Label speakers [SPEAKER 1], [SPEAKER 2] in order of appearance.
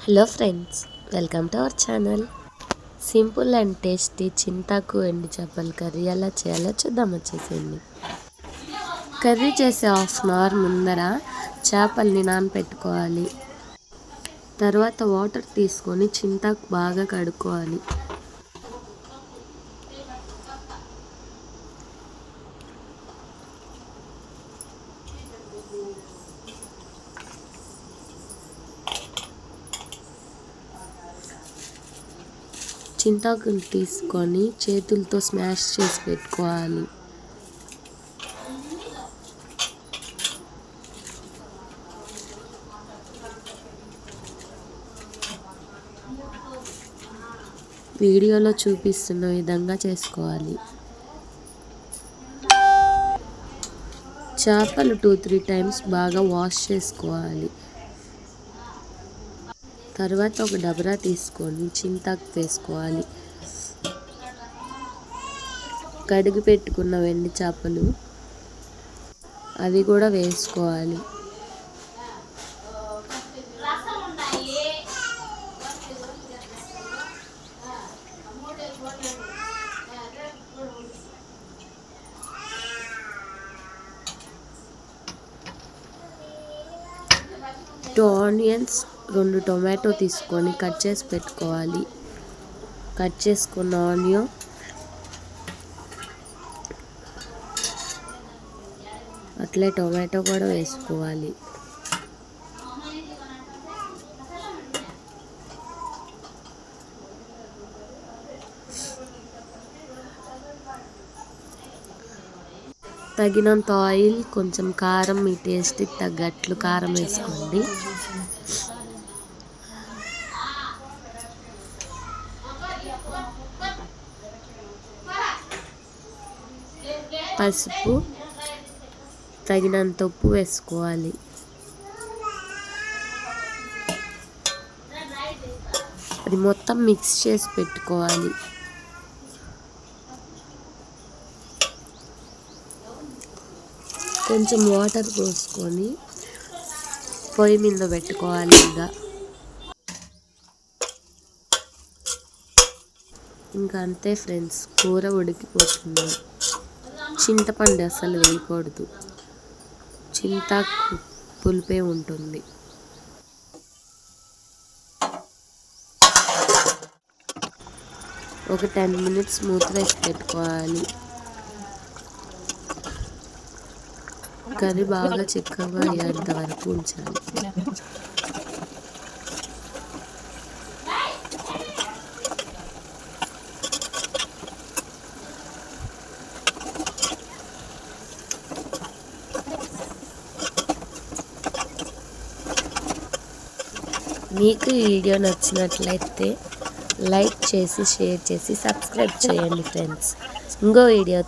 [SPEAKER 1] Hello friends, welcome to our channel. Simple and tasty చింతాకు ఎండు చేపల కర్రీ ఎలా చేయాలో చూద్దాం. వచ్చేసేయండి. కర్రీ చేసే హాఫ్ అన్ అవర్ ముందర చేపల్ని నానపెట్టుకోవాలి. తర్వాత వాటర్ తీసుకొని చింతాకు బాగా కడుక్కోవాలి. చింతాకుని తీసుకొని చేతులతో స్మాష్ చేసి పెట్టుకోవాలి. వీడియోలో చూపిస్తున్న విధంగా చేసుకోవాలి. చేపలు 2-3 టైమ్స్ బాగా వాష్ చేసుకోవాలి. తర్వాత ఒక డబరా తీసుకొని చింతాకు వేసుకోవాలి. కడిగి పెట్టుకున్న వెండి చేపలు అవి కూడా వేసుకోవాలి. టూ ఆనియన్స్, 2 టొమాటో తీసుకొని కట్ చేసి పెట్టుకోవాలి. కట్ చేసుకున్న ఆనియన్ అట్లే టొమాటో కూడా వేసుకోవాలి. తగినంత ఆయిల్, కొంచెం కారం, మీ టేస్ట్కి తగ్గట్లు కారం వేసుకోండి. పసుపు, తగినంత ఉప్పు వేసుకోవాలి. అది మొత్తం మిక్స్ చేసి పెట్టుకోవాలి. కొంచెం వాటర్ పోసుకొని పొయ్యి మీద పెట్టుకోవాలి. ఇంకా అంతే ఫ్రెండ్స్, కూర ఉడికిపోతుంది. చింతపండు అసలు వేయకూడదు, చింతాకు పులిపే ఉంటుంది. ఒక 10 మినిట్స్ మూత వేసి పెట్టుకోవాలి. కర్రీ బాగా చిక్కగా అయ్యేంత వరకు ఉంచాలి. మీకు ఈ వీడియో నచ్చినట్లయితే లైక్ చేసి, షేర్ చేసి, సబ్స్క్రైబ్ చేయండి ఫ్రెండ్స్. ఇంకో వీడియో